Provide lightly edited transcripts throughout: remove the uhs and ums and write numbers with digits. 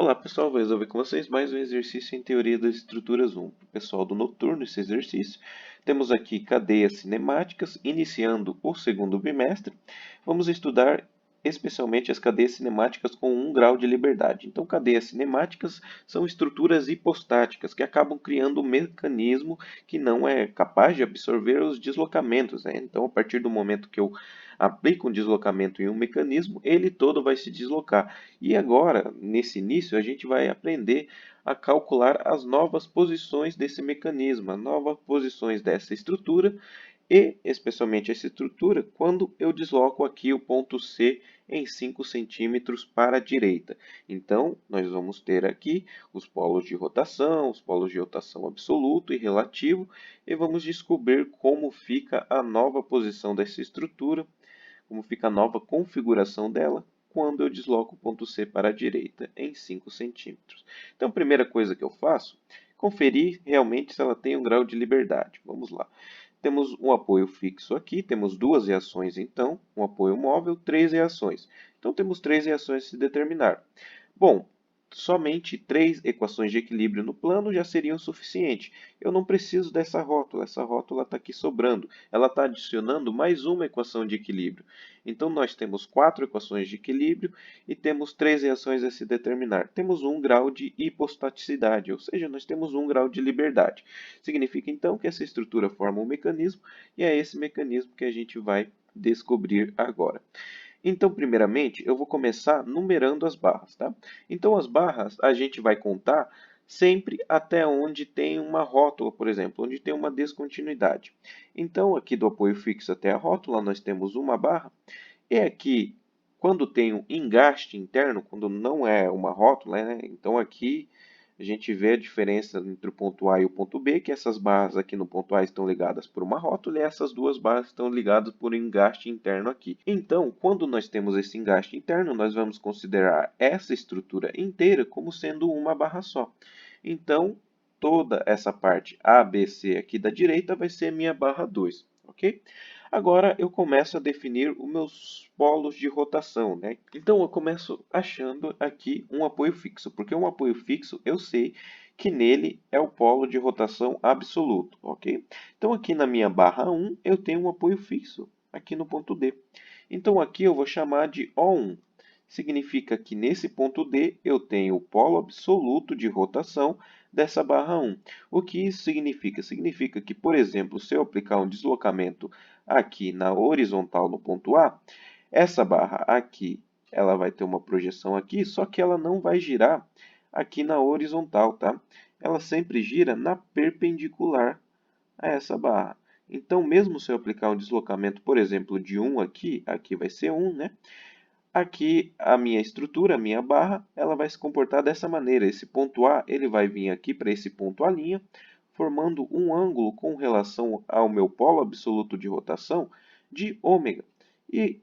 Olá pessoal, vou resolver com vocês mais um exercício em Teoria das Estruturas 1. Pessoal do noturno, esse exercício. Temos aqui cadeias cinemáticas, iniciando o segundo bimestre. Vamos estudar especialmente as cadeias cinemáticas com 1 grau de liberdade. Então, cadeias cinemáticas são estruturas hipostáticas que acabam criando um mecanismo que não é capaz de absorver os deslocamentos, né? Então, a partir do momento que eu aplico um deslocamento em um mecanismo, ele todo vai se deslocar. E agora, nesse início, a gente vai aprender a calcular as novas posições desse mecanismo, as novas posições dessa estrutura e, especialmente essa estrutura, quando eu desloco aqui o ponto C em 5 centímetros para a direita. Então, nós vamos ter aqui os polos de rotação absoluto e relativo, e vamos descobrir como fica a nova posição dessa estrutura, como fica a nova configuração dela quando eu desloco o ponto C para a direita em 5 centímetros. Então, a primeira coisa que eu faço é conferir realmente se ela tem um grau de liberdade. Vamos lá. Temos um apoio fixo aqui, temos duas reações então, um apoio móvel, três reações. Então, temos três reações a se determinar. Bom, somente três equações de equilíbrio no plano já seriam suficientes. Eu não preciso dessa rótula, essa rótula está aqui sobrando. Ela está adicionando mais uma equação de equilíbrio. Então, nós temos quatro equações de equilíbrio e temos três reações a se determinar. Temos 1 grau de hipostaticidade, ou seja, nós temos 1 grau de liberdade. Significa, então, que essa estrutura forma um mecanismo e é esse mecanismo que a gente vai descobrir agora. Então, primeiramente, eu vou começar numerando as barras, tá? Então, as barras a gente vai contar sempre até onde tem uma rótula, por exemplo, onde tem uma descontinuidade. Então, aqui do apoio fixo até a rótula, nós temos uma barra. E aqui, quando tem um engaste interno, quando não é uma rótula, né? Então, aqui a gente vê a diferença entre o ponto A e o ponto B, que essas barras aqui no ponto A estão ligadas por uma rótula e essas duas barras estão ligadas por um engaste interno aqui. Então, quando nós temos esse engaste interno, nós vamos considerar essa estrutura inteira como sendo uma barra só. Então, toda essa parte ABC aqui da direita vai ser minha barra 2, ok? Agora eu começo a definir os meus polos de rotação, né? Então eu começo achando aqui um apoio fixo, porque um apoio fixo eu sei que nele é o polo de rotação absoluto, ok? Então aqui na minha barra 1 eu tenho um apoio fixo, aqui no ponto D. Então aqui eu vou chamar de O1. Significa que nesse ponto D eu tenho o polo absoluto de rotação dessa barra 1. O que isso significa? Significa que, por exemplo, se eu aplicar um deslocamento aqui na horizontal no ponto A, essa barra aqui, ela vai ter uma projeção aqui, só que ela não vai girar aqui na horizontal, tá? Ela sempre gira na perpendicular a essa barra. Então, mesmo se eu aplicar um deslocamento, por exemplo, de 1 aqui, aqui vai ser 1, né? Aqui a minha estrutura, a minha barra, ela vai se comportar dessa maneira. Esse ponto A, ele vai vir aqui para esse ponto A', formando um ângulo com relação ao meu polo absoluto de rotação de ômega. E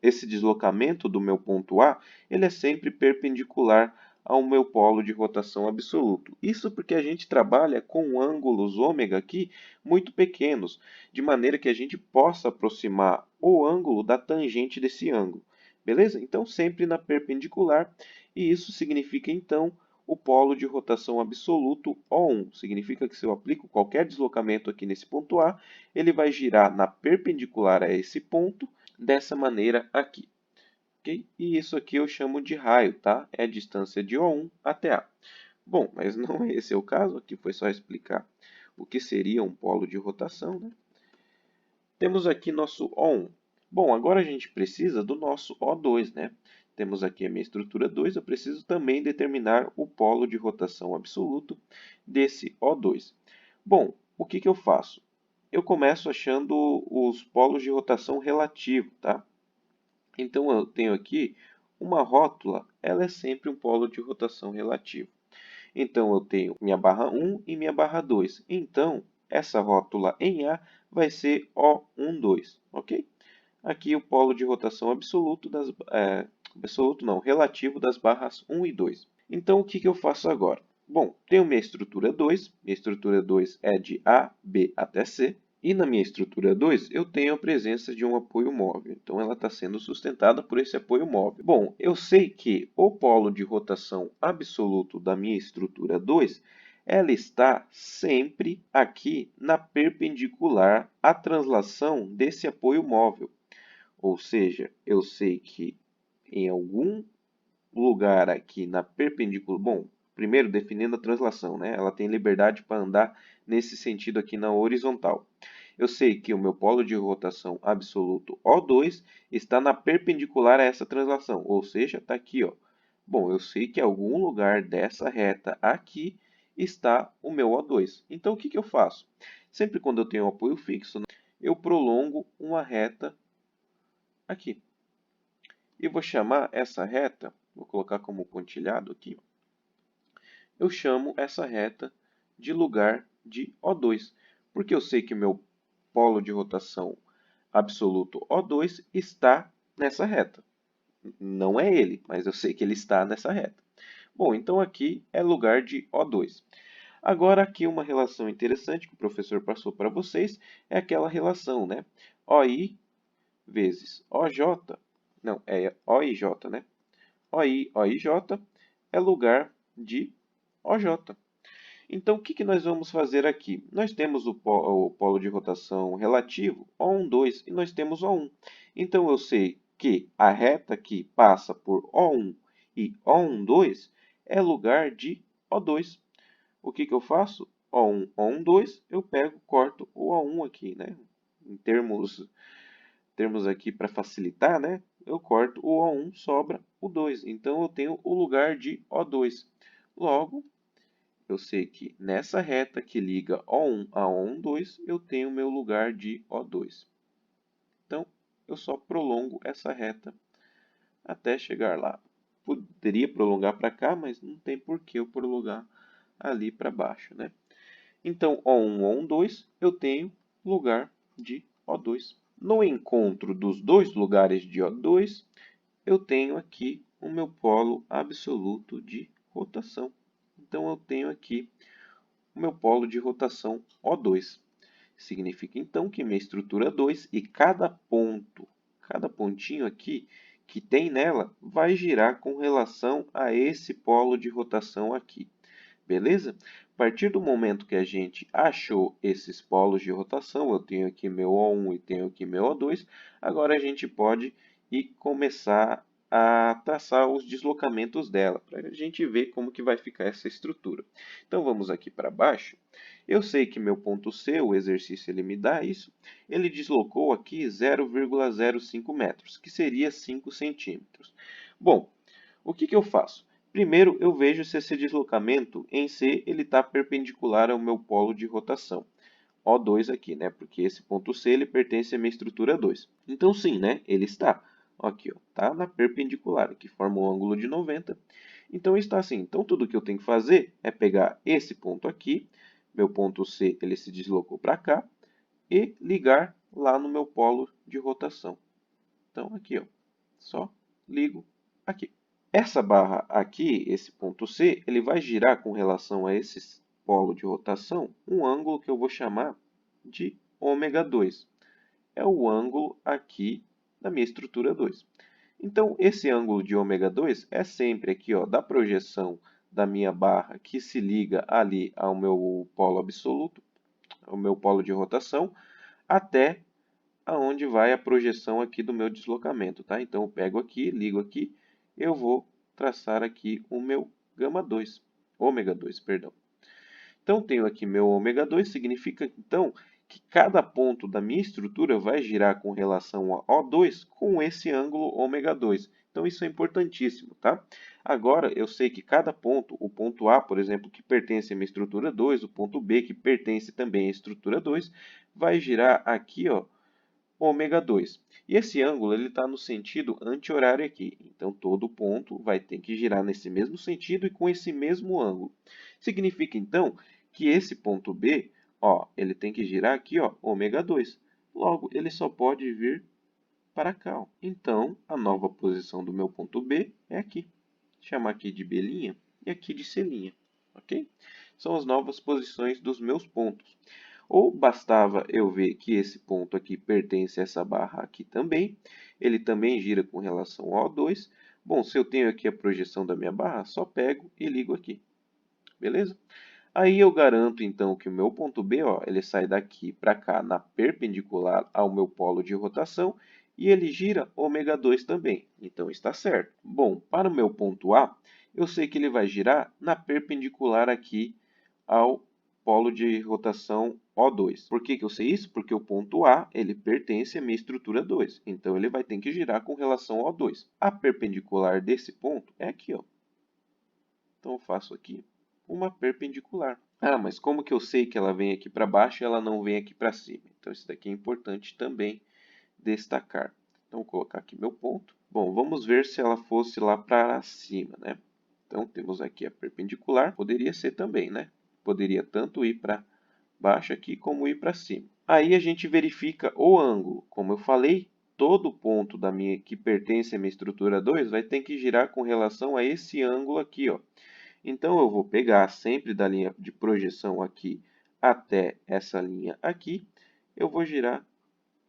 esse deslocamento do meu ponto A, ele é sempre perpendicular ao meu polo de rotação absoluto. Isso porque a gente trabalha com ângulos ômega aqui muito pequenos, de maneira que a gente possa aproximar o ângulo da tangente desse ângulo. Beleza? Então, sempre na perpendicular, e isso significa, então, o polo de rotação absoluto O1. Significa que se eu aplico qualquer deslocamento aqui nesse ponto A, ele vai girar na perpendicular a esse ponto, dessa maneira aqui. Okay? E isso aqui eu chamo de raio, tá? É a distância de O1 até A. Bom, mas não é esse o caso, aqui foi só explicar o que seria um polo de rotação, né? Temos aqui nosso O1. Bom, agora a gente precisa do nosso O2, né? Temos aqui a minha estrutura 2, eu preciso também determinar o polo de rotação absoluto desse O2. Bom, o que eu faço? Eu começo achando os polos de rotação relativo, tá? Então eu tenho aqui uma rótula, ela é sempre um polo de rotação relativo. Então eu tenho minha barra 1 e minha barra 2. Então essa rótula em A vai ser O12, ok? Aqui o polo de rotação absoluto absoluto não, relativo das barras 1 e 2. Então o que eu faço agora? Bom, tenho minha estrutura 2 é de A, B até C. E na minha estrutura 2, eu tenho a presença de um apoio móvel. Então, ela está sendo sustentada por esse apoio móvel. Bom, eu sei que o polo de rotação absoluto da minha estrutura 2, ela está sempre aqui na perpendicular à translação desse apoio móvel. Ou seja, eu sei que em algum lugar aqui na perpendicular... Bom, primeiro definindo a translação, né? Ela tem liberdade para andar nesse sentido aqui na horizontal. Eu sei que o meu polo de rotação absoluto O2 está na perpendicular a essa translação, ou seja, está aqui, ó. Bom, eu sei que em algum lugar dessa reta aqui está o meu O2. Então, o que eu faço? Sempre quando eu tenho um apoio fixo, eu prolongo uma reta aqui. E vou chamar essa reta, vou colocar como pontilhado aqui, eu chamo essa reta de lugar de O2, porque eu sei que o meu polo de rotação absoluto O2 está nessa reta. Não é ele, mas eu sei que ele está nessa reta. Bom, então aqui é lugar de O2. Agora aqui uma relação interessante que o professor passou para vocês é aquela relação, né? OI vezes OJ, não, é OIJ, né? OI, OIJ é lugar de OJ. Então, o que nós vamos fazer aqui? Nós temos o polo de rotação relativo, O1, 2, e nós temos O1. Então, eu sei que a reta que passa por O1 e O1, 2 é lugar de O2. O que eu faço? O1, O1, 2, eu pego, corto o O1 aqui, né? Em termos aqui para facilitar, né? Eu corto o O1, sobra o 2. Então, eu tenho o lugar de O2. Logo, eu sei que nessa reta que liga O1 a O1, 2, eu tenho meu lugar de O2. Então, eu só prolongo essa reta até chegar lá. Poderia prolongar para cá, mas não tem por que eu prolongar ali para baixo, né? Então, O1, O1, 2, eu tenho lugar de O2. No encontro dos dois lugares de O2, eu tenho aqui o meu polo absoluto de rotação. Então, eu tenho aqui o meu polo de rotação O2. Significa então que minha estrutura 2 e cada pontinho aqui que tem nela, vai girar com relação a esse polo de rotação aqui. Beleza? A partir do momento que a gente achou esses polos de rotação, eu tenho aqui meu O1 e tenho aqui meu O2, agora a gente pode ir começar a traçar os deslocamentos dela, para a gente ver como que vai ficar essa estrutura. Então vamos aqui para baixo. Eu sei que meu ponto C, o exercício ele me dá isso, ele deslocou aqui 0,05 metros, que seria 5 centímetros. Bom, o que eu faço? Primeiro, eu vejo se esse deslocamento em C ele está perpendicular ao meu polo de rotação. O2 aqui, né? Porque esse ponto C ele pertence à minha estrutura 2. Então, sim, né? Ele está. Aqui, ó, tá na perpendicular, que forma um ângulo de 90. Então, está assim. Então, tudo que eu tenho que fazer é pegar esse ponto aqui, meu ponto C ele se deslocou para cá, e ligar lá no meu polo de rotação. Então, aqui, ó, só ligo aqui. Essa barra aqui, esse ponto C, ele vai girar com relação a esse polo de rotação um ângulo que eu vou chamar de ômega 2. É o ângulo aqui da minha estrutura 2. Então, esse ângulo de ômega 2 é sempre aqui, ó, da projeção da minha barra que se liga ali ao meu polo absoluto, ao meu polo de rotação, até aonde vai a projeção aqui do meu deslocamento, tá? Então, eu pego aqui, ligo aqui, eu vou traçar aqui o meu gama 2, ômega 2, perdão. Então, tenho aqui meu ômega 2, significa, então, que cada ponto da minha estrutura vai girar com relação a O2 com esse ângulo ômega 2. Então, isso é importantíssimo, tá? Agora, eu sei que cada ponto, o ponto A, por exemplo, que pertence à minha estrutura 2, o ponto B, que pertence também à estrutura 2, vai girar aqui, ó, ômega 2. E esse ângulo está no sentido anti-horário aqui. Então, todo ponto vai ter que girar nesse mesmo sentido e com esse mesmo ângulo. Significa, então, que esse ponto B, ó, ele tem que girar aqui, ó, ômega 2. Logo, ele só pode vir para cá. Ó. Então, a nova posição do meu ponto B é aqui. Vou chamar aqui de B' e aqui de C'. Ok? São as novas posições dos meus pontos. Ou bastava eu ver que esse ponto aqui pertence a essa barra aqui também. Ele também gira com relação ao O2. Bom, se eu tenho aqui a projeção da minha barra, só pego e ligo aqui. Beleza? Aí eu garanto então que o meu ponto B, ó, ele sai daqui para cá na perpendicular ao meu polo de rotação e ele gira ômega 2 também. Então está certo. Bom, para o meu ponto A, eu sei que ele vai girar na perpendicular aqui ao polo de rotação O2. Por que eu sei isso? Porque o ponto A, ele pertence à minha estrutura 2. Então ele vai ter que girar com relação ao O2. A perpendicular desse ponto é aqui, ó. Então eu faço aqui uma perpendicular. Ah, mas como que eu sei que ela vem aqui para baixo e ela não vem aqui para cima? Então isso daqui é importante também destacar. Então vou colocar aqui meu ponto. Bom, vamos ver se ela fosse lá para cima, né? Então temos aqui a perpendicular, poderia ser também, né? Poderia tanto ir para baixo aqui como ir para cima. Aí a gente verifica o ângulo. Como eu falei, todo ponto da minha que pertence à minha estrutura 2 vai ter que girar com relação a esse ângulo aqui, ó. Então, eu vou pegar sempre da linha de projeção aqui até essa linha aqui, eu vou girar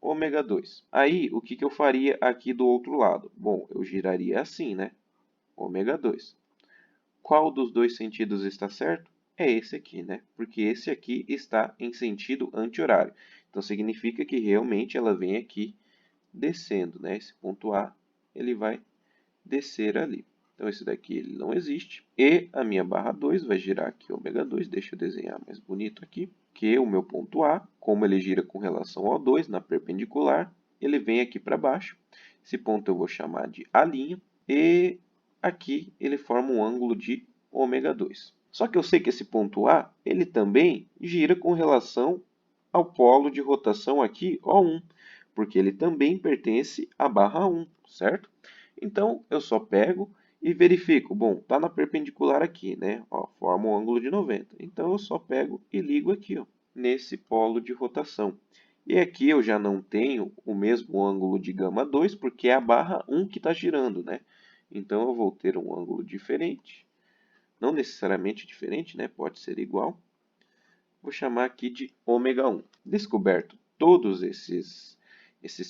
ômega 2. Aí, o que eu faria aqui do outro lado? Bom, eu giraria assim, né? Ômega 2. Qual dos dois sentidos está certo? É esse aqui, né? Porque esse aqui está em sentido anti-horário. Então, significa que realmente ela vem aqui descendo, né? Esse ponto A, ele vai descer ali. Então, esse daqui ele não existe. E a minha barra 2 vai girar aqui ômega 2. Deixa eu desenhar mais bonito aqui. Que o meu ponto A, como ele gira com relação ao 2 na perpendicular, ele vem aqui para baixo. Esse ponto eu vou chamar de A'. E aqui ele forma um ângulo de ômega 2. Só que eu sei que esse ponto A, ele também gira com relação ao polo de rotação aqui, O1. Porque ele também pertence à barra 1, certo? Então, eu só pego e verifico. Bom, está na perpendicular aqui, né? Ó, forma um ângulo de 90. Então, eu só pego e ligo aqui, ó, nesse polo de rotação. E aqui eu já não tenho o mesmo ângulo de gama 2, porque é a barra 1 que está girando, né? Então, eu vou ter um ângulo diferente. Não necessariamente diferente, né? Pode ser igual. Vou chamar aqui de ômega 1. Descoberto todos esses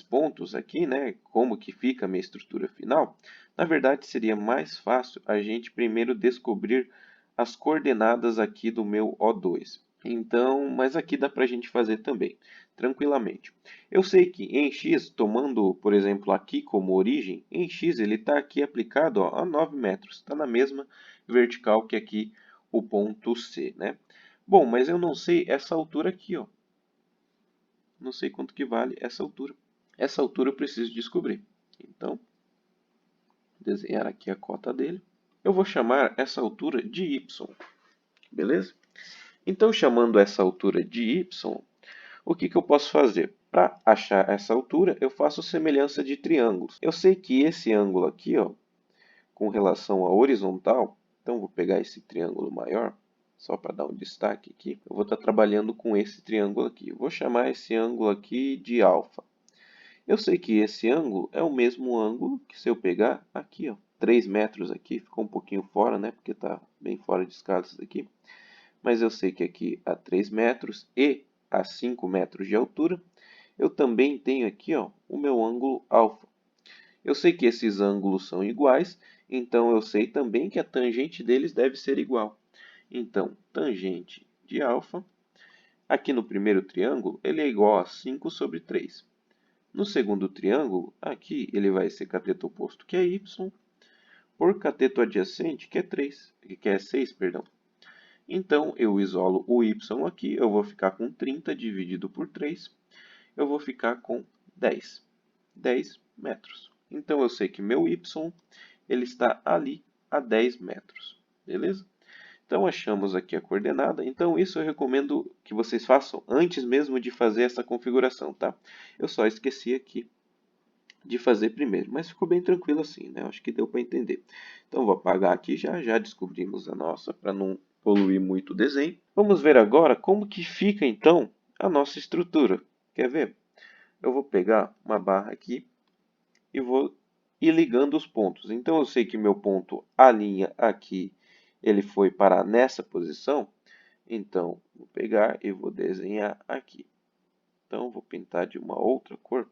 pontos aqui, né, como que fica a minha estrutura final, na verdade seria mais fácil a gente primeiro descobrir as coordenadas aqui do meu O2. Então, mas aqui dá para a gente fazer também, tranquilamente. Eu sei que em x, tomando, por exemplo, aqui como origem, em x ele está aqui aplicado ó, a 9 metros, está na mesma vertical que aqui o ponto C, né? Bom, mas eu não sei essa altura aqui, ó. Não sei quanto que vale essa altura. Essa altura eu preciso descobrir. Então, desenhar aqui a cota dele. Eu vou chamar essa altura de y, beleza? Então, chamando essa altura de y, o que eu posso fazer? Para achar essa altura, eu faço semelhança de triângulos. Eu sei que esse ângulo aqui, ó, com relação à horizontal, então vou pegar esse triângulo maior, só para dar um destaque aqui, eu vou estar trabalhando com esse triângulo aqui. Eu vou chamar esse ângulo aqui de alfa. Eu sei que esse ângulo é o mesmo ângulo que se eu pegar aqui, ó, 3 metros aqui, ficou um pouquinho fora, né, porque está bem fora de escala isso daqui. Mas eu sei que aqui a 3 metros e a 5 metros de altura, eu também tenho aqui, ó, o meu ângulo alfa. Eu sei que esses ângulos são iguais, então eu sei também que a tangente deles deve ser igual. Então, tangente de alfa, aqui no primeiro triângulo, ele é igual a 5 sobre 3. No segundo triângulo, aqui ele vai ser cateto oposto, que é y, por cateto adjacente, que é 3, que é 6, perdão. Então, eu isolo o y aqui, eu vou ficar com 30 dividido por 3, eu vou ficar com 10 metros. Então, eu sei que meu y ele está ali a 10 metros, beleza? Então, achamos aqui a coordenada. Então, isso eu recomendo que vocês façam antes mesmo de fazer essa configuração, tá? Eu só esqueci aqui de fazer primeiro, mas ficou bem tranquilo assim, né? Acho que deu para entender. Então, vou apagar aqui já descobrimos a nossa, para não poluir muito o desenho. Vamos ver agora como que fica, então, a nossa estrutura. Quer ver? Eu vou pegar uma barra aqui e vou ir ligando os pontos. Então, eu sei que meu ponto A' aqui, ele foi parar nessa posição. Então, vou pegar e vou desenhar aqui. Então, vou pintar de uma outra cor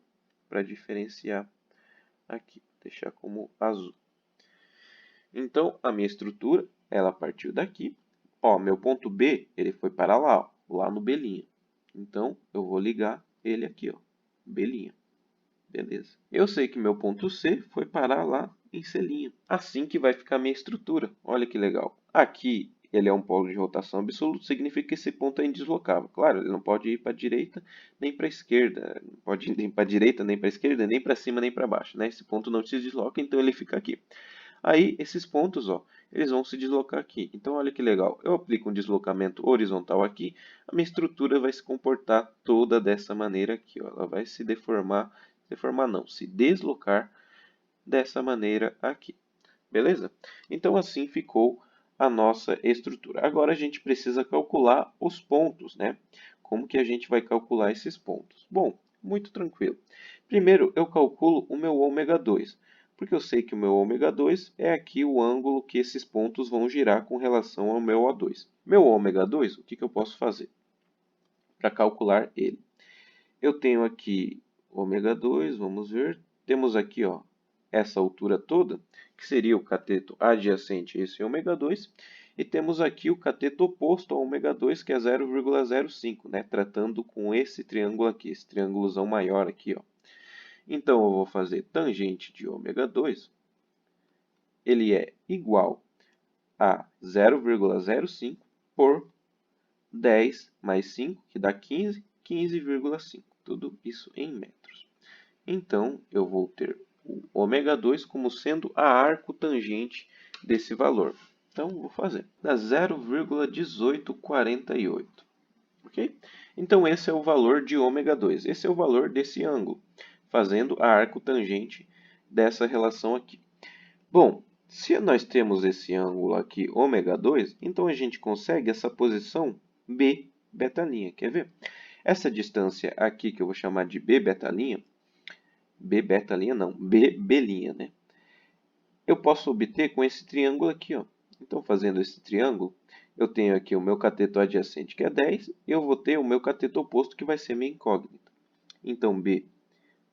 para diferenciar aqui. Deixar como azul. Então, a minha estrutura, ela partiu daqui. Ó, meu ponto B, ele foi para lá, ó, lá no B'. Então, eu vou ligar ele aqui, ó, B'. Beleza. Eu sei que meu ponto C foi parar lá em C'. Assim que vai ficar a minha estrutura. Olha que legal. Aqui, ele é um polo de rotação absoluto, significa que esse ponto é indeslocável. Claro, ele não pode ir para a direita nem para a esquerda. Não pode ir nem para a direita, nem para a esquerda, nem para cima, nem para baixo. Né? Esse ponto não se desloca, então ele fica aqui. Aí, esses pontos, ó, eles vão se deslocar aqui. Então, olha que legal. Eu aplico um deslocamento horizontal aqui, a minha estrutura vai se comportar toda dessa maneira aqui, ó. Ela vai se se deslocar dessa maneira aqui. Beleza? Então, assim ficou a nossa estrutura. Agora, a gente precisa calcular os pontos, né? Como que a gente vai calcular esses pontos? Bom, muito tranquilo. Primeiro, eu calculo o meu ômega 2, porque eu sei que o meu ômega 2 é aqui o ângulo que esses pontos vão girar com relação ao meu O2. Meu ômega 2, o que eu posso fazer para calcular ele? Eu tenho aqui ômega 2, vamos ver. Temos aqui, ó, essa altura toda, que seria o cateto adjacente a esse ômega 2. E temos aqui o cateto oposto ao ômega 2, que é 0,05, né? Tratando com esse triângulo aqui, esse triângulozão maior aqui, ó. Então, eu vou fazer tangente de ômega 2. Ele é igual a 0,05 por 10 mais 5, que dá 15, 15,5. Tudo isso em metros. Então, eu vou ter o ômega 2 como sendo a arco tangente desse valor. Então, vou fazer. Dá 0,1848. Ok? Então, esse é o valor de ômega 2. Esse é o valor desse ângulo, fazendo a arco tangente dessa relação aqui. Bom, se nós temos esse ângulo aqui, ômega 2, então a gente consegue essa posição B betalinha. Quer ver? Essa distância aqui, que eu vou chamar de B betalinha, B betalinha não, B belinha, né? Eu posso obter com esse triângulo aqui, ó. Então, fazendo esse triângulo, eu tenho aqui o meu cateto adjacente, que é 10, e eu vou ter o meu cateto oposto, que vai ser minha incógnita. Então, B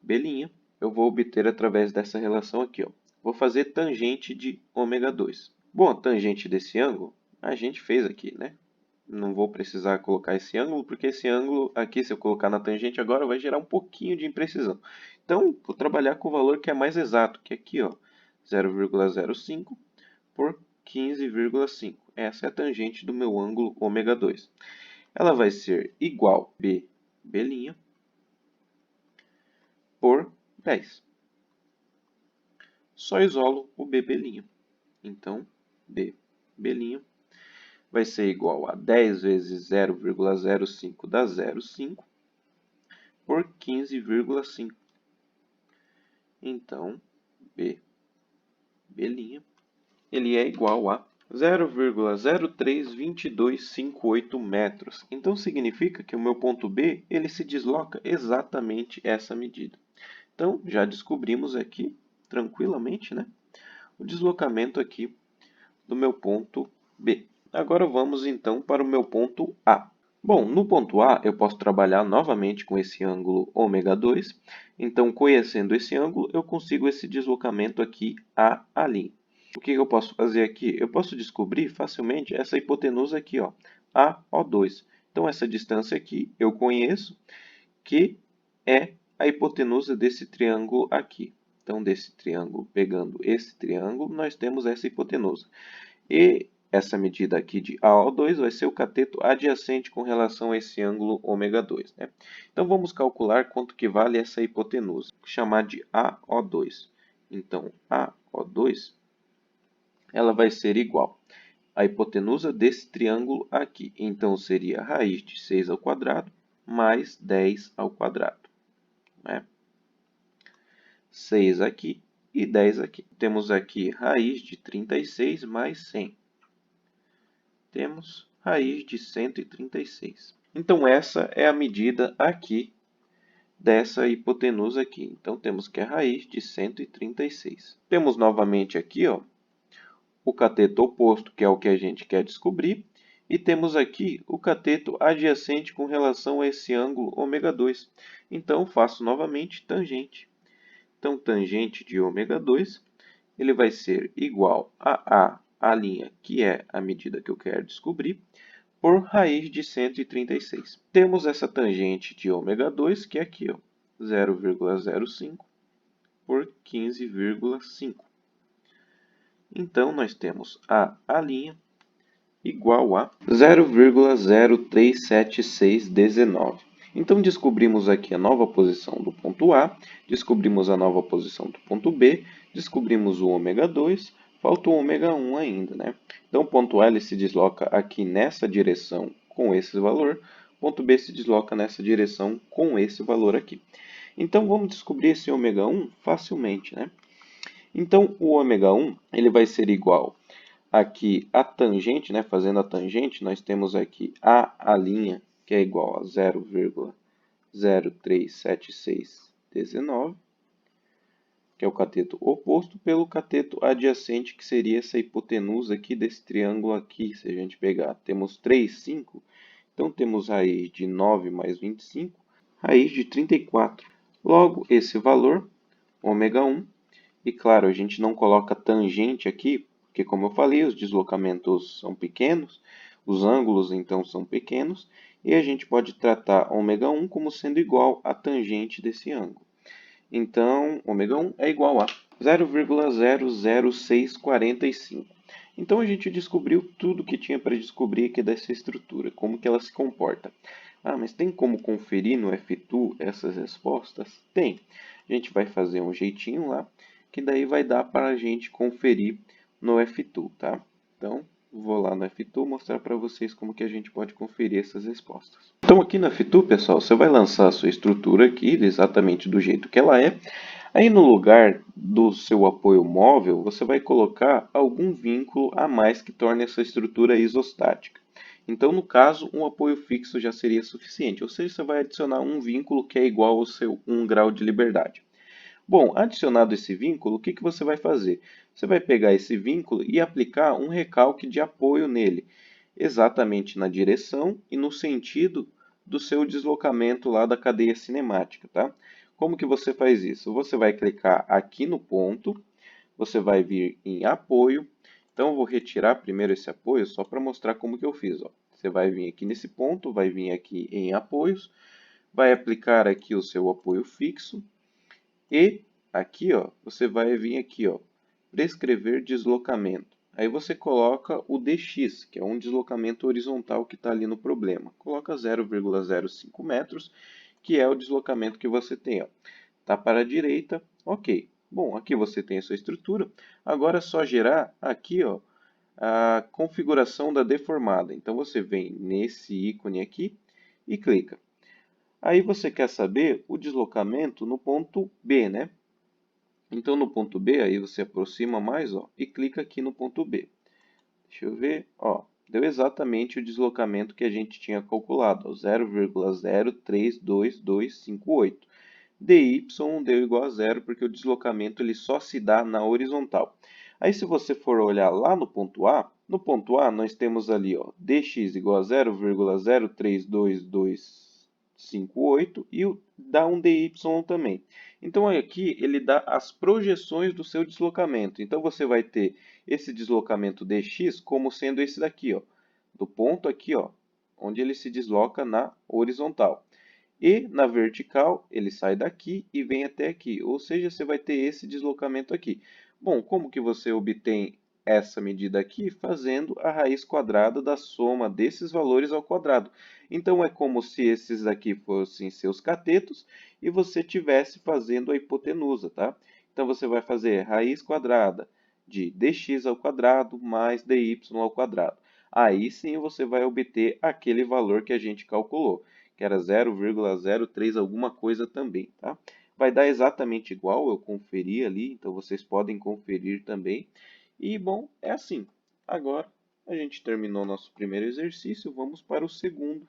belinha, eu vou obter através dessa relação aqui, ó. Vou fazer tangente de ômega 2. Bom, a tangente desse ângulo, a gente fez aqui, né? Não vou precisar colocar esse ângulo, porque esse ângulo aqui, se eu colocar na tangente agora, vai gerar um pouquinho de imprecisão. Então, vou trabalhar com o valor que é mais exato, que é aqui, ó, 0,05 por 15,5. Essa é a tangente do meu ângulo ômega 2. Ela vai ser igual a B' por 10. Só isolo o B'. Então, B' vai ser igual a 10 vezes 0,05 dá 0,5 por 15,5. Então, B', ele é igual a 0,032258 metros. Então, significa que o meu ponto B ele se desloca exatamente essa medida. Então, já descobrimos aqui, tranquilamente, né, o deslocamento aqui do meu ponto B. Agora vamos então para o meu ponto A. Bom, no ponto A eu posso trabalhar novamente com esse ângulo ômega 2. Então, conhecendo esse ângulo, eu consigo esse deslocamento aqui A ali. O que eu posso fazer aqui? Eu posso descobrir facilmente essa hipotenusa aqui, ó, AO2. Então, essa distância aqui eu conheço que é a hipotenusa desse triângulo aqui. Então, desse triângulo, pegando esse triângulo, nós temos essa hipotenusa. E essa medida aqui de AO2 vai ser o cateto adjacente com relação a esse ângulo ômega 2. Né? Então, vamos calcular quanto que vale essa hipotenusa, chamar de AO2. Então, AO2 ela vai ser igual à hipotenusa desse triângulo aqui. Então, seria a raiz de 6 ao quadrado mais 10 ao quadrado. Né? 6 aqui e 10 aqui. Temos aqui raiz de 36 mais 100. Temos raiz de 136. Então, essa é a medida aqui dessa hipotenusa aqui. Então, temos que a raiz de 136. Temos novamente aqui, ó, o cateto oposto, que é o que a gente quer descobrir, E temos aqui o cateto adjacente com relação a esse ângulo ômega 2. Então, faço novamente tangente. Então, tangente de ômega 2, ele vai ser igual a linha, que é a medida que eu quero descobrir, por raiz de 136. Temos essa tangente de ômega 2, que é aqui, ó, 0,05 por 15,5. Então, nós temos a linha igual a 0,037619. Então, descobrimos aqui a nova posição do ponto A, descobrimos a nova posição do ponto B, descobrimos o ômega 2, falta o ômega 1 ainda, né? Então, o ponto A ele se desloca aqui nessa direção com esse valor, o ponto B se desloca nessa direção com esse valor aqui. Então, vamos descobrir esse ômega 1 facilmente, né? Então, o ômega 1 ele vai ser igual aqui a tangente, né? Fazendo a tangente, nós temos aqui a linha, que é igual a 0,037619, que é o cateto oposto, pelo cateto adjacente, que seria essa hipotenusa aqui desse triângulo aqui. Se a gente pegar, temos 3, 5, então temos raiz de 9 mais 25, raiz de 34. Logo, esse valor, ômega 1, e claro, a gente não coloca tangente aqui, porque como eu falei, os deslocamentos são pequenos, os ângulos então são pequenos, e a gente pode tratar ômega 1 como sendo igual à tangente desse ângulo. Então, ômega 1 é igual a 0,00645. Então, a gente descobriu tudo que tinha para descobrir aqui dessa estrutura, como que ela se comporta. Ah, mas tem como conferir no F2 essas respostas? Tem. A gente vai fazer um jeitinho lá, que daí vai dar para a gente conferir no F2, tá? Então, vou lá no F2 mostrar para vocês como que a gente pode conferir essas respostas. Então, aqui no F2, pessoal, você vai lançar a sua estrutura aqui, exatamente do jeito que ela é. Aí, no lugar do seu apoio móvel, você vai colocar algum vínculo a mais que torne essa estrutura isostática. Então, no caso, um apoio fixo já seria suficiente, ou seja, você vai adicionar um vínculo que é igual ao seu 1 grau de liberdade. Bom, adicionado esse vínculo, o que você vai fazer? Você vai pegar esse vínculo e aplicar um recalque de apoio nele, exatamente na direção e no sentido do seu deslocamento lá da cadeia cinemática, tá? Como que você faz isso? Você vai clicar aqui no ponto, você vai vir em apoio. Então, eu vou retirar primeiro esse apoio só para mostrar como que eu fiz, ó. Você vai vir aqui nesse ponto, vai vir aqui em apoios, vai aplicar aqui o seu apoio fixo, e aqui, ó, você vai vir aqui, ó, prescrever deslocamento. Aí você coloca o dx, que é um deslocamento horizontal que está ali no problema. Coloca 0,05 metros, que é o deslocamento que você tem. Ó. Tá para a direita, ok. Bom, aqui você tem a sua estrutura. Agora é só gerar aqui, ó, a configuração da deformada. Então você vem nesse ícone aqui e clica. Aí você quer saber o deslocamento no ponto B, né? Então, no ponto B, aí você aproxima mais, ó, e clica aqui no ponto B. Deixa eu ver, ó, deu exatamente o deslocamento que a gente tinha calculado, 0,032258. dy deu igual a zero, porque o deslocamento ele só se dá na horizontal. Aí, se você for olhar lá no ponto A nós temos ali, ó, dx igual a 0,032258 e dá um dy também. Então, aqui ele dá as projeções do seu deslocamento. Então, você vai ter esse deslocamento dx como sendo esse daqui, ó, do ponto aqui, ó, onde ele se desloca na horizontal. E na vertical, ele sai daqui e vem até aqui, ou seja, você vai ter esse deslocamento aqui. Bom, como que você obtém essa medida aqui? Fazendo a raiz quadrada da soma desses valores ao quadrado. Então, é como se esses aqui fossem seus catetos e você estivesse fazendo a hipotenusa, tá? Então, você vai fazer raiz quadrada de dx ao quadrado mais dy ao quadrado. Aí sim você vai obter aquele valor que a gente calculou, que era 0,03 alguma coisa também, tá? Vai dar exatamente igual, eu conferi ali, então vocês podem conferir também. E, bom, é assim. Agora, a gente terminou nosso primeiro exercício, vamos para o segundo.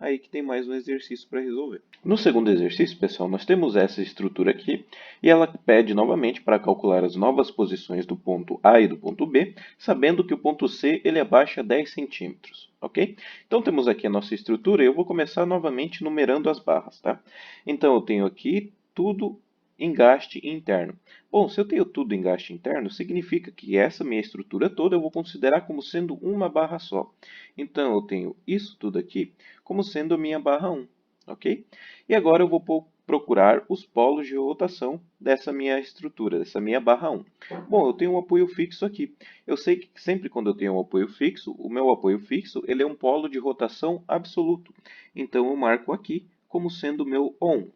aí que tem mais um exercício para resolver. No segundo exercício, pessoal, nós temos essa estrutura aqui e ela pede novamente para calcular as novas posições do ponto A e do ponto B, sabendo que o ponto C ele abaixa 10 centímetros, ok? Então temos aqui a nossa estrutura e eu vou começar novamente numerando as barras, tá? Então eu tenho aqui tudo engaste interno. Bom, se eu tenho tudo engaste interno, significa que essa minha estrutura toda eu vou considerar como sendo uma barra só. Então eu tenho isso tudo aqui como sendo a minha barra 1, ok? E agora eu vou procurar os polos de rotação dessa minha estrutura, dessa minha barra 1. Bom, eu tenho um apoio fixo aqui. Eu sei que sempre quando eu tenho um apoio fixo, o meu apoio fixo ele é um polo de rotação absoluto. Então eu marco aqui como sendo o meu ON.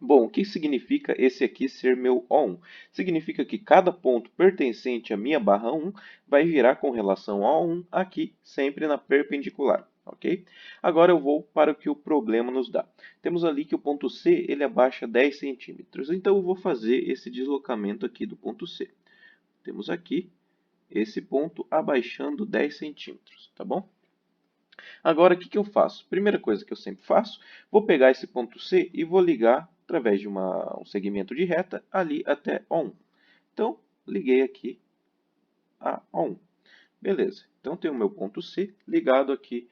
Bom, o que significa esse aqui ser meu ON? Significa que cada ponto pertencente à minha barra 1 vai girar com relação a 1 aqui, sempre na perpendicular, ok? Agora eu vou para o que o problema nos dá. Temos ali que o ponto C ele abaixa 10 centímetros, então eu vou fazer esse deslocamento aqui do ponto C. Temos aqui esse ponto abaixando 10 centímetros, tá bom? Agora, o que eu faço? Primeira coisa que eu sempre faço, vou pegar esse ponto C e vou ligar através de um segmento de reta ali até ON. Então, liguei aqui a ON. Beleza. Então, tenho o meu ponto C ligado aqui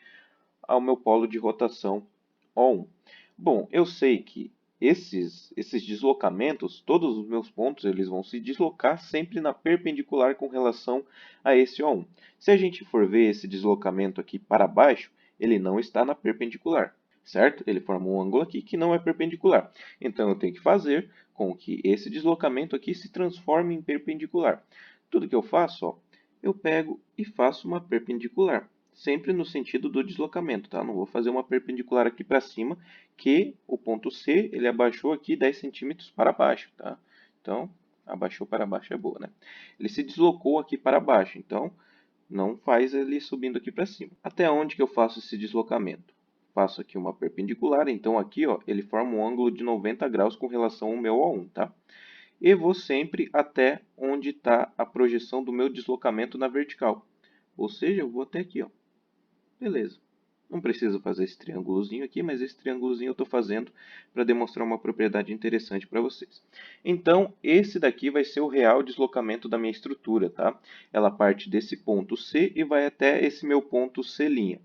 ao meu polo de rotação ON. Bom, eu sei que esses deslocamentos, todos os meus pontos, eles vão se deslocar sempre na perpendicular com relação a esse ON. Se a gente for ver esse deslocamento aqui para baixo, ele não está na perpendicular, certo? Ele forma um ângulo aqui que não é perpendicular. Então, eu tenho que fazer com que esse deslocamento aqui se transforme em perpendicular. Tudo que eu faço, ó, eu pego e faço uma perpendicular, sempre no sentido do deslocamento, tá? Não vou fazer uma perpendicular aqui para cima, que o ponto C, ele abaixou aqui 10 centímetros para baixo, tá? Então, abaixou para baixo é boa, né? Ele se deslocou aqui para baixo, então não faz ele subindo aqui para cima. Até onde que eu faço esse deslocamento? Faço aqui uma perpendicular, então aqui, ó, ele forma um ângulo de 90 graus com relação ao meu A1, tá? E vou sempre até onde está a projeção do meu deslocamento na vertical. Ou seja, eu vou até aqui, ó. Beleza. Não preciso fazer esse triângulozinho aqui, mas esse triângulozinho eu estou fazendo para demonstrar uma propriedade interessante para vocês. Então, esse daqui vai ser o real deslocamento da minha estrutura, tá? Ela parte desse ponto C e vai até esse meu ponto C'.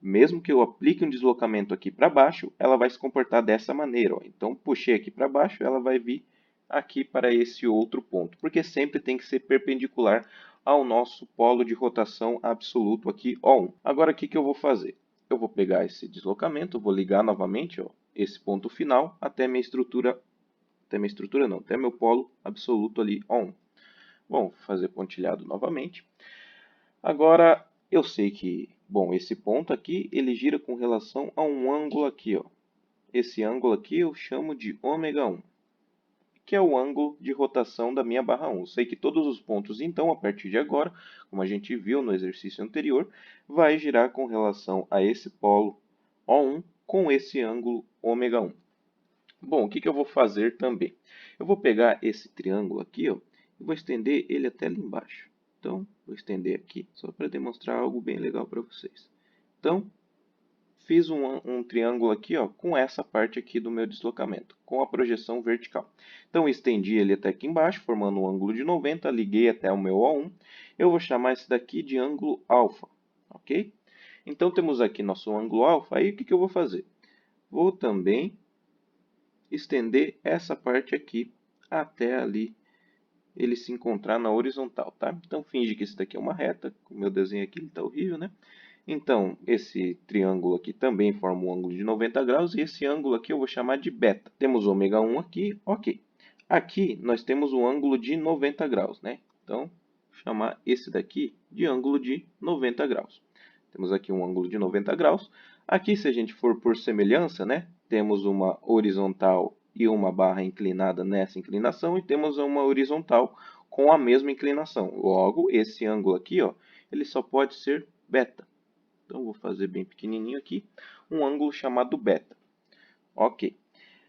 Mesmo que eu aplique um deslocamento aqui para baixo, ela vai se comportar dessa maneira, ó. Então, puxei aqui para baixo, ela vai vir aqui para esse outro ponto, porque sempre tem que ser perpendicular ao nosso polo de rotação absoluto aqui, O1. Agora, o que eu vou fazer? Eu vou pegar esse deslocamento, vou ligar novamente, ó, esse ponto final até minha estrutura não, até meu polo absoluto ali, O1. Bom, vou fazer pontilhado novamente. Agora, eu sei que, bom, esse ponto aqui, ele gira com relação a um ângulo aqui, ó. Esse ângulo aqui eu chamo de ômega 1, que é o ângulo de rotação da minha barra 1. Sei que todos os pontos, então, a partir de agora, como a gente viu no exercício anterior, vai girar com relação a esse polo O1 com esse ângulo ômega 1. Bom, o que eu vou fazer também? Eu vou pegar esse triângulo aqui, ó, e vou estender ele até ali embaixo. Então, vou estender aqui, só para demonstrar algo bem legal para vocês. Então, fiz um triângulo aqui, ó, com essa parte aqui do meu deslocamento, com a projeção vertical. Então, estendi ele até aqui embaixo, formando um ângulo de 90, liguei até o meu O1. Eu vou chamar esse daqui de ângulo alfa, ok? Então, temos aqui nosso ângulo alfa. Aí, o que eu vou fazer? Vou também estender essa parte aqui até ali ele se encontrar na horizontal, tá? Então, finge que isso daqui é uma reta. O meu desenho aqui está horrível, né? Então, esse triângulo aqui também forma um ângulo de 90 graus, e esse ângulo aqui eu vou chamar de beta. Temos ômega 1 aqui, ok. Aqui nós temos um ângulo de 90 graus, né? Então, vou chamar esse daqui de ângulo de 90 graus. Temos aqui um ângulo de 90 graus. Aqui, se a gente for por semelhança, né? Temos uma horizontal e uma barra inclinada nessa inclinação, e temos uma horizontal com a mesma inclinação. Logo, esse ângulo aqui, ó, ele só pode ser beta. Então, vou fazer bem pequenininho aqui, um ângulo chamado beta. Ok.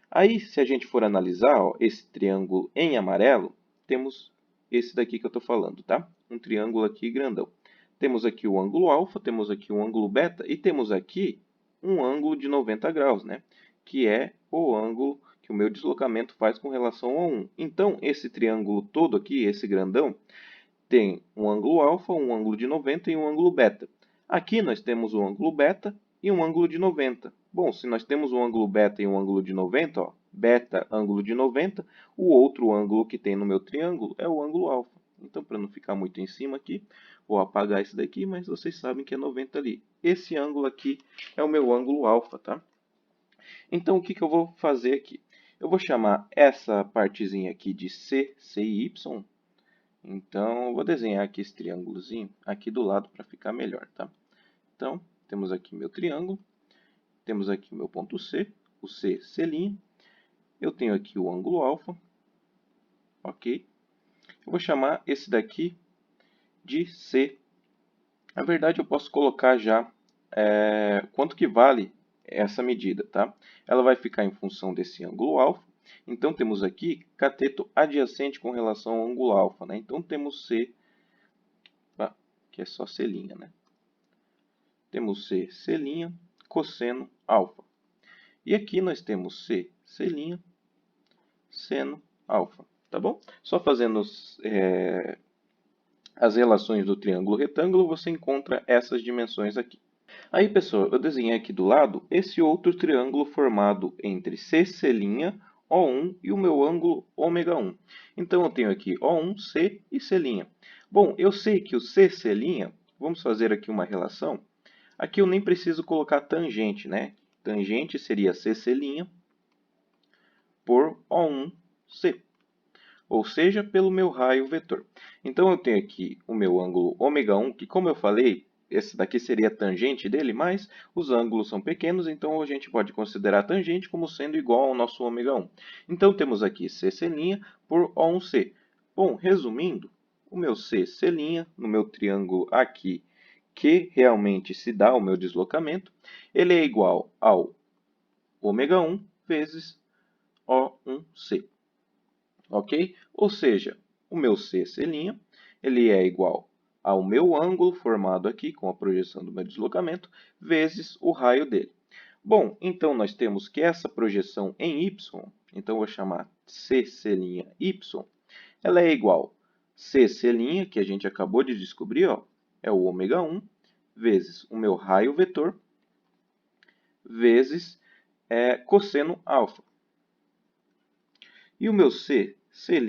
Aí, se a gente for analisar, ó, esse triângulo em amarelo, temos esse daqui que eu estou falando, tá? Um triângulo aqui grandão. Temos aqui o ângulo alfa, temos aqui o ângulo beta e temos aqui um ângulo de 90 graus, né? Que é o ângulo que o meu deslocamento faz com relação a 1. Então, esse triângulo todo aqui, esse grandão, tem um ângulo alfa, um ângulo de 90 e um ângulo beta. Aqui nós temos um ângulo beta e um ângulo de 90. Bom, se nós temos um ângulo beta e um ângulo de 90, ó, beta, ângulo de 90, o outro ângulo que tem no meu triângulo é o ângulo alfa. Então, para não ficar muito em cima aqui, vou apagar esse daqui, mas vocês sabem que é 90 ali. Esse ângulo aqui é o meu ângulo alfa, tá? Então, o que eu vou fazer aqui? Eu vou chamar essa partezinha aqui de C, C e Y. Então, eu vou desenhar aqui esse triângulozinho aqui do lado para ficar melhor, tá? Então, temos aqui meu triângulo, temos aqui o meu ponto C, o C, C'. Eu tenho aqui o ângulo alfa, ok? Eu vou chamar esse daqui de C. Na verdade, eu posso colocar já quanto que vale essa medida, tá? Ela vai ficar em função desse ângulo alfa. Então, temos aqui cateto adjacente com relação ao ângulo alfa, né? Então, temos C, que é só C', né? Temos C, C', cosseno alfa. E aqui nós temos C, C', seno alfa, tá bom? Só fazendo as relações do triângulo retângulo, você encontra essas dimensões aqui. Aí, pessoal, eu desenhei aqui do lado esse outro triângulo formado entre C, C', O1 e o meu ângulo ômega 1. Então, eu tenho aqui O1, C e C'. Bom, eu sei que o C, C', vamos fazer aqui uma relação. Aqui eu nem preciso colocar tangente, né? Tangente seria CC' por O1C, ou seja, pelo meu raio vetor. Então, eu tenho aqui o meu ângulo ômega 1, que, como eu falei, esse daqui seria a tangente dele, mas os ângulos são pequenos, então a gente pode considerar a tangente como sendo igual ao nosso ômega 1. Então, temos aqui CC' por O1C. Bom, resumindo, o meu CC' no meu triângulo aqui, que realmente se dá o meu deslocamento, ele é igual ao ômega 1 vezes O1C. Ok? Ou seja, o meu CC', ele é igual ao meu ângulo formado aqui com a projeção do meu deslocamento, vezes o raio dele. Bom, então nós temos que essa projeção em y, então eu vou chamar CC' y, ela é igual a CC', que a gente acabou de descobrir, ó, é o ômega 1, vezes o meu raio vetor, vezes cosseno alfa. E o meu C, C'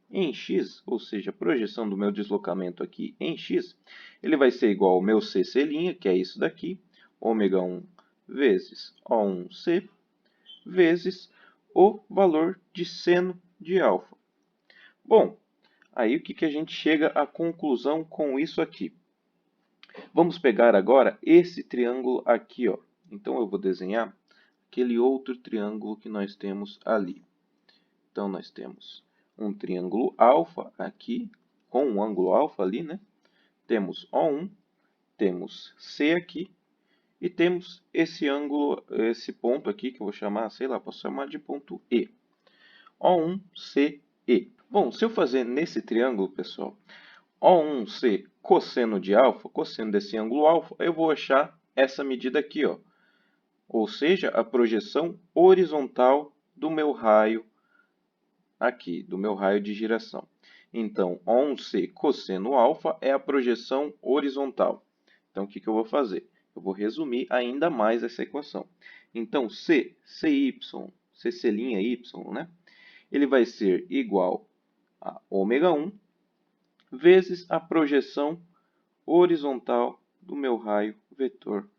em x, ou seja, a projeção do meu deslocamento aqui em x, ele vai ser igual ao meu CC', que é isso daqui, ômega 1 vezes O1C, vezes o valor de seno de alfa. Bom, aí o que a gente chega à conclusão com isso aqui? Vamos pegar agora esse triângulo aqui, ó. Então, eu vou desenhar aquele outro triângulo que nós temos ali. Então, nós temos um triângulo alfa aqui, com um ângulo alfa ali, né? Temos O1, temos C aqui, e temos esse ângulo, esse ponto aqui, que eu vou chamar, sei lá, posso chamar de ponto E. O1, C, E. Bom, se eu fazer nesse triângulo, pessoal, O1C cosseno de alfa, cosseno desse ângulo alfa, eu vou achar essa medida aqui, ó. Ou seja, a projeção horizontal do meu raio aqui, do meu raio de giração. Então, O1C cosseno alfa é a projeção horizontal. Então, o que eu vou fazer? Eu vou resumir ainda mais essa equação. Então, C, CY, CC', né? Ele vai ser igual a ômega 1 vezes a projeção horizontal do meu raio vetor.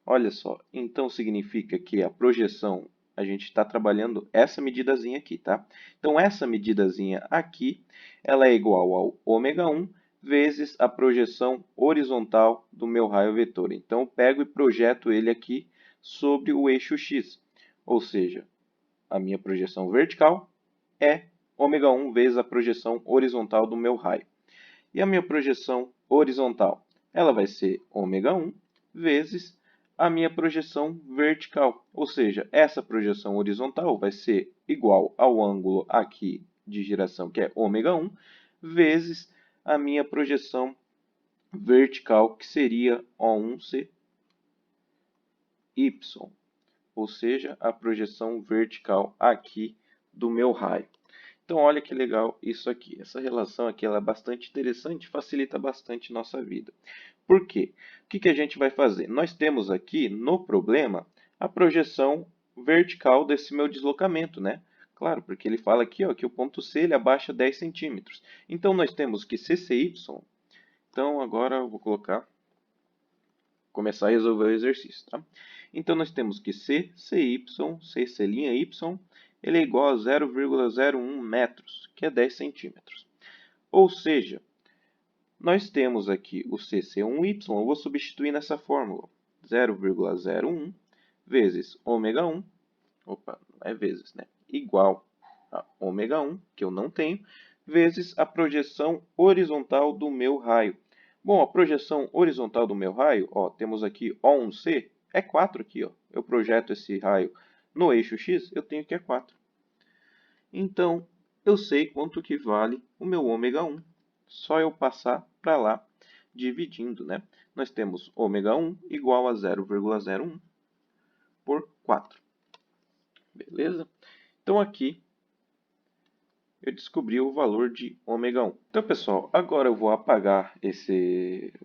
Olha só, então significa que a projeção, a gente está trabalhando essa medidazinha aqui, tá? Então, essa medidazinha aqui, ela é igual ao ômega 1 vezes a projeção horizontal do meu raio vetor. Então, eu pego e projeto ele aqui sobre o eixo x. Ou seja, a minha projeção vertical é ômega 1 vezes a projeção horizontal do meu raio. E a minha projeção horizontal? Ela vai ser ômega 1 vezes a minha projeção vertical. Ou seja, essa projeção horizontal vai ser igual ao ângulo aqui de giração, que é ômega 1, vezes a minha projeção vertical, que seria O1C. y, ou seja, a projeção vertical aqui do meu raio. Então, olha que legal isso aqui. Essa relação aqui ela é bastante interessante, facilita bastante nossa vida. Por quê? O que a gente vai fazer? Nós temos aqui no problema a projeção vertical desse meu deslocamento, né? Claro, porque ele fala aqui ó, que o ponto C ele abaixa 10 centímetros. Então, nós temos que CCY. Então, agora eu vou começar a resolver o exercício, tá? Então, nós temos que CCY, CC', ele é igual a 0,01 metros, que é 10 centímetros. Ou seja, nós temos aqui o CC1y, eu vou substituir nessa fórmula. 0,01 vezes ômega 1, opa, não é vezes, né? Igual a ômega 1, que eu não tenho, vezes a projeção horizontal do meu raio. Bom, a projeção horizontal do meu raio, ó, temos aqui O1C, é 4 aqui, ó. Eu projeto esse raio no eixo X, eu tenho que é 4. Então, eu sei quanto que vale o meu ômega 1. Só eu passar para lá dividindo, né? Nós temos ômega 1 igual a 0,01 por 4. Beleza? Então, aqui eu descobri o valor de ômega 1. Então, pessoal, agora eu vou apagar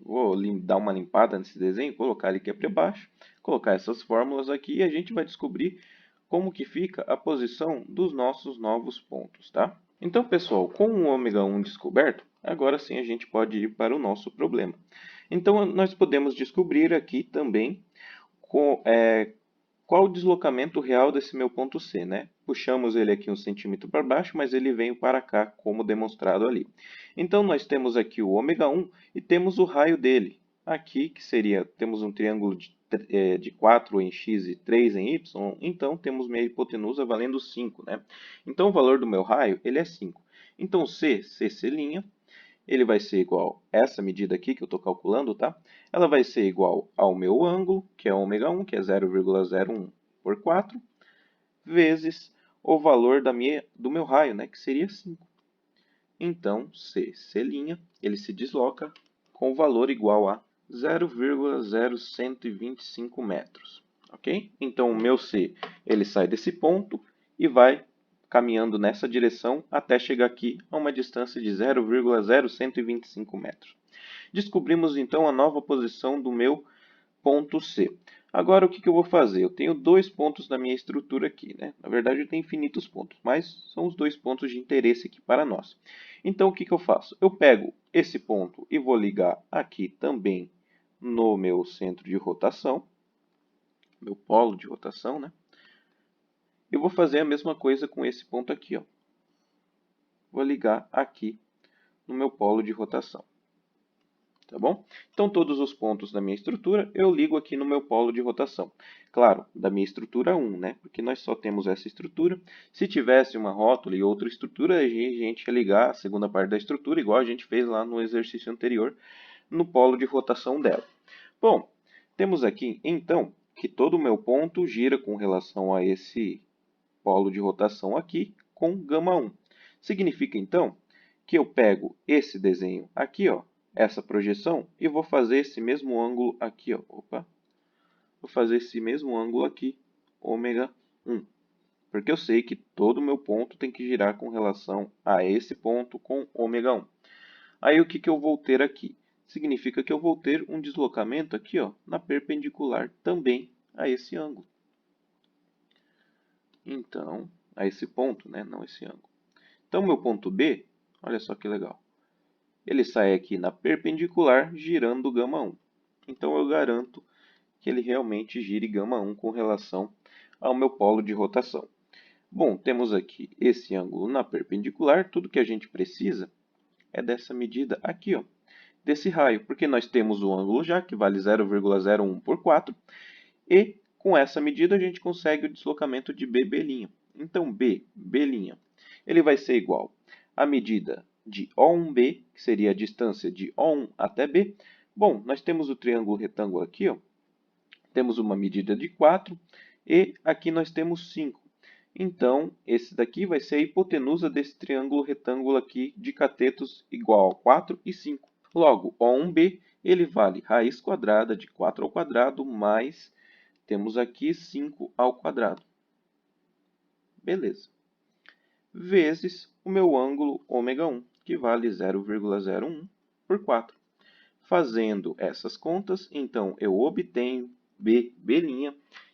vou dar uma limpada nesse desenho, colocar ele aqui para baixo, colocar essas fórmulas aqui e a gente vai descobrir como que fica a posição dos nossos novos pontos, tá? Então, pessoal, com o ômega 1 descoberto, agora sim a gente pode ir para o nosso problema. Então, nós podemos descobrir aqui também qual o deslocamento real desse meu ponto C, né? Puxamos ele aqui 1 centímetro para baixo, mas ele veio para cá, como demonstrado ali. Então, nós temos aqui o ômega 1 e temos o raio dele. Aqui, que seria, temos um triângulo de 4 em x e 3 em y, então temos minha hipotenusa valendo 5, né? Então, o valor do meu raio, ele é 5. Então, CC', ele vai ser igual a essa medida aqui que eu estou calculando, tá? Ela vai ser igual ao meu ângulo, que é ômega 1, que é 0,01 por 4, vezes o valor do meu raio, né? Que seria 5. Então, CC', ele se desloca com o valor igual a 0,0125 metros, ok? Então, o meu C, ele sai desse ponto e vai caminhando nessa direção até chegar aqui a uma distância de 0,0125 metros. Descobrimos, então, a nova posição do meu ponto C. Agora, o que eu vou fazer? Eu tenho dois pontos na minha estrutura aqui, né? Na verdade, eu tenho infinitos pontos, mas são os dois pontos de interesse aqui para nós. Então, o que eu faço? Eu pego esse ponto e vou ligar aqui também no meu centro de rotação, meu polo de rotação, né? Eu vou fazer a mesma coisa com esse ponto aqui, ó. Vou ligar aqui no meu polo de rotação. Tá bom? Então, todos os pontos da minha estrutura eu ligo aqui no meu polo de rotação. Claro, da minha estrutura 1, né? Porque nós só temos essa estrutura. Se tivesse uma rótula e outra estrutura, a gente ia ligar a segunda parte da estrutura, igual a gente fez lá no exercício anterior, no polo de rotação dela. Bom, temos aqui, então, que todo o meu ponto gira com relação a esse polo de rotação aqui com γ1. Significa, então, que eu pego esse desenho aqui, ó, essa projeção, e vou fazer esse mesmo ângulo aqui, ó. Opa. Vou fazer esse mesmo ângulo aqui, ômega 1. Porque eu sei que todo o meu ponto tem que girar com relação a esse ponto com ômega 1. Aí o que eu vou ter aqui? Significa que eu vou ter um deslocamento aqui, ó, na perpendicular também a esse ângulo. Então, a esse ponto, né? Não esse ângulo. Então, meu ponto B, olha só que legal. Ele sai aqui na perpendicular, girando γ1. Então, eu garanto que ele realmente gire γ1 com relação ao meu polo de rotação. Bom, temos aqui esse ângulo na perpendicular. Tudo que a gente precisa é dessa medida aqui, ó, desse raio, porque nós temos o ângulo já, que vale 0,01 por 4, e com essa medida a gente consegue o deslocamento de BB'. Então, B', ele vai ser igual à medida de O1B, que seria a distância de O1 até B. Bom, nós temos o triângulo retângulo aqui, ó. Temos uma medida de 4 e aqui nós temos 5. Então, esse daqui vai ser a hipotenusa desse triângulo retângulo aqui de catetos igual a 4 e 5. Logo, O1B ele vale raiz quadrada de 4 ao quadrado mais temos aqui 5 ao quadrado. Beleza. Vezes o meu ângulo ômega 1, que vale 0,01 por 4. Fazendo essas contas, então eu obtenho B'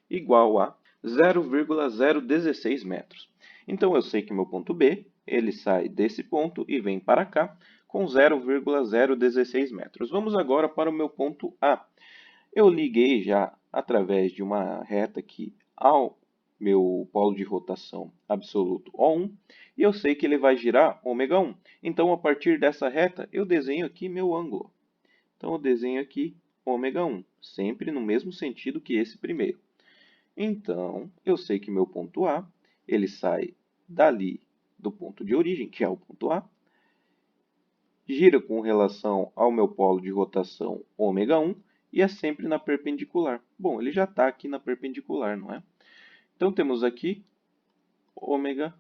igual a 0,016 metros. Então eu sei que meu ponto B, ele sai desse ponto e vem para cá com 0,016 metros. Vamos agora para o meu ponto A. Eu liguei já através de uma reta aqui ao meu polo de rotação absoluto O1 e eu sei que ele vai girar ômega 1. Então, a partir dessa reta, eu desenho aqui meu ângulo. Então, eu desenho aqui ômega 1, sempre no mesmo sentido que esse primeiro. Então, eu sei que meu ponto A, ele sai dali do ponto de origem, que é o ponto A, gira com relação ao meu polo de rotação ômega 1 e é sempre na perpendicular. Bom, ele já está aqui na perpendicular, não é? Então, temos aqui ômega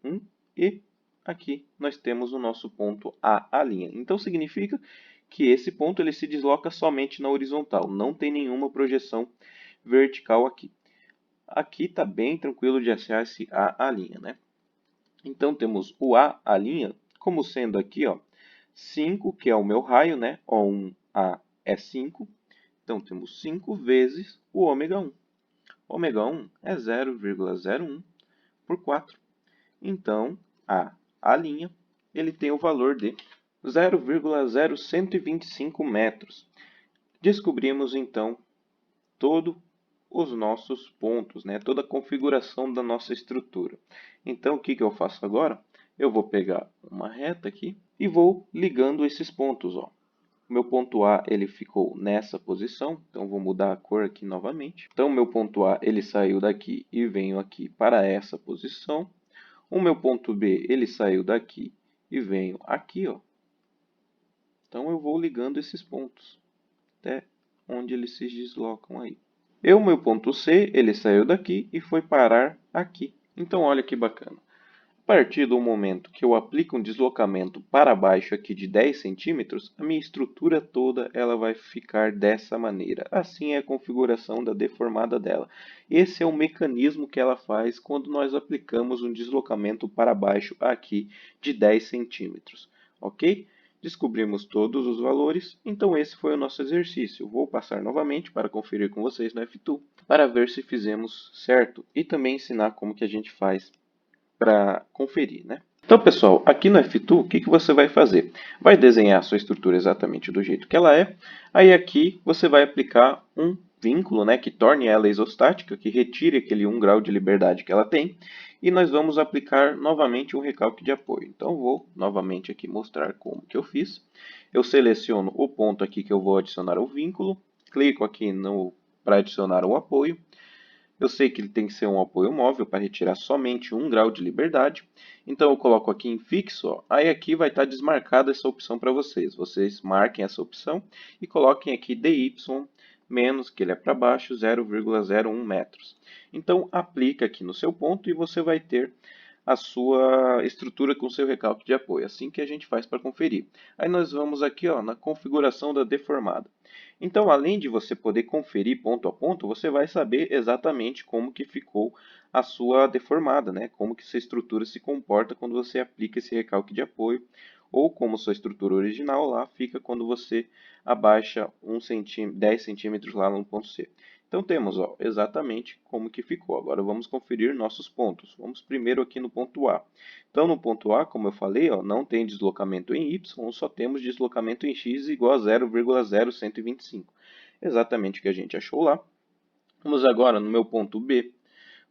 1 e aqui nós temos o nosso ponto A'. Então, significa que esse ponto ele se desloca somente na horizontal, não tem nenhuma projeção vertical aqui. Aqui está bem tranquilo de achar esse A', né? Então, temos o A', como sendo aqui, ó, 5, que é o meu raio, né? O1A é 5. Então, temos 5 vezes o ômega 1. Ômega 1 é 0,01 por 4. Então, A', ele tem o valor de 0,0125 metros. Descobrimos, então, todos os nossos pontos, né? Toda a configuração da nossa estrutura. Então, o que eu faço agora? Eu vou pegar uma reta aqui e vou ligando esses pontos. Ó. Meu ponto A ele ficou nessa posição, então vou mudar a cor aqui novamente. Então, meu ponto A ele saiu daqui e veio aqui para essa posição. O meu ponto B ele saiu daqui e veio aqui. Ó. Então, eu vou ligando esses pontos até onde eles se deslocam aí. E o meu ponto C, ele saiu daqui e foi parar aqui. Então, olha que bacana. A partir do momento que eu aplico um deslocamento para baixo aqui de 10 centímetros, a minha estrutura toda ela vai ficar dessa maneira. Assim é a configuração da deformada dela. Esse é o mecanismo que ela faz quando nós aplicamos um deslocamento para baixo aqui de 10 centímetros. Ok? Descobrimos todos os valores, então esse foi o nosso exercício. Vou passar novamente para conferir com vocês no F2 para ver se fizemos certo e também ensinar como que a gente faz para conferir, né? Então, pessoal, aqui no F2, o que você vai fazer? Vai desenhar a sua estrutura exatamente do jeito que ela é. Aí aqui você vai aplicar um vínculo, né, que torne ela isostática, que retire aquele 1 grau de liberdade que ela tem. E nós vamos aplicar novamente um recalque de apoio. Então, vou novamente aqui mostrar como que eu fiz. Eu seleciono o ponto aqui que eu vou adicionar o vínculo. Clico aqui para adicionar o apoio. Eu sei que ele tem que ser um apoio móvel para retirar somente 1 grau de liberdade. Então, eu coloco aqui em fixo. Ó. Aí aqui vai estar desmarcada essa opção para vocês. Vocês marquem essa opção e coloquem aqui DY menos, que ele é para baixo, 0,01 metros. Então, aplica aqui no seu ponto e você vai ter a sua estrutura com seu recalque de apoio. Assim que a gente faz para conferir. Aí nós vamos aqui ó, na configuração da deformada. Então, além de você poder conferir ponto a ponto, você vai saber exatamente como que ficou a sua deformada, né? Como que sua estrutura se comporta quando você aplica esse recalque de apoio, ou como sua estrutura original lá fica quando você abaixa 10 centímetros lá no ponto C. Então temos ó, exatamente como que ficou. Agora vamos conferir nossos pontos. Vamos primeiro aqui no ponto A. Então no ponto A, como eu falei, ó, não tem deslocamento em Y, só temos deslocamento em X igual a 0,0125. Exatamente o que a gente achou lá. Vamos agora no meu ponto B.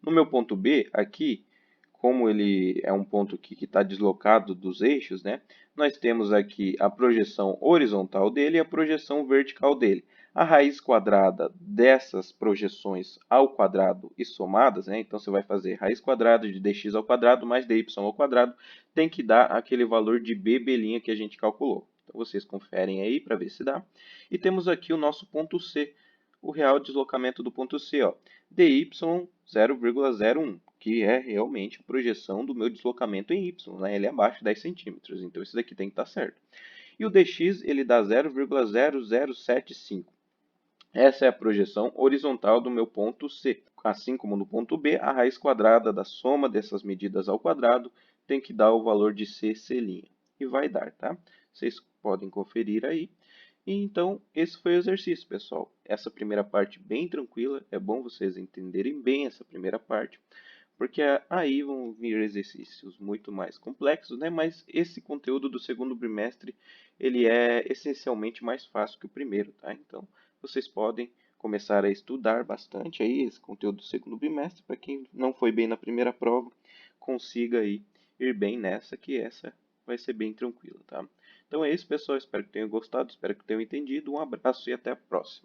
No meu ponto B, aqui, como ele é um ponto que está deslocado dos eixos, né, nós temos aqui a projeção horizontal dele e a projeção vertical dele. A raiz quadrada dessas projeções ao quadrado e somadas, né, então você vai fazer raiz quadrada de dx ao quadrado mais dy ao quadrado, tem que dar aquele valor de b' que a gente calculou. Então vocês conferem aí para ver se dá. E temos aqui o nosso ponto C, o real deslocamento do ponto C, ó, dy 0,01, que é realmente a projeção do meu deslocamento em y, né? Ele é abaixo de 10 centímetros, então isso daqui tem que estar certo. E o dx ele dá 0,0075. Essa é a projeção horizontal do meu ponto C. Assim como no ponto B, a raiz quadrada da soma dessas medidas ao quadrado tem que dar o valor de C'. E vai dar, tá? Vocês podem conferir aí. E então, esse foi o exercício, pessoal. Essa primeira parte bem tranquila. É bom vocês entenderem bem essa primeira parte, porque aí vão vir exercícios muito mais complexos, né? Mas esse conteúdo do segundo bimestre, ele é essencialmente mais fácil que o primeiro, tá? Então, vocês podem começar a estudar bastante aí esse conteúdo do segundo bimestre, para quem não foi bem na primeira prova, consiga aí ir bem nessa, que essa vai ser bem tranquila, tá? Então é isso, pessoal. Espero que tenham gostado, espero que tenham entendido. Um abraço e até a próxima.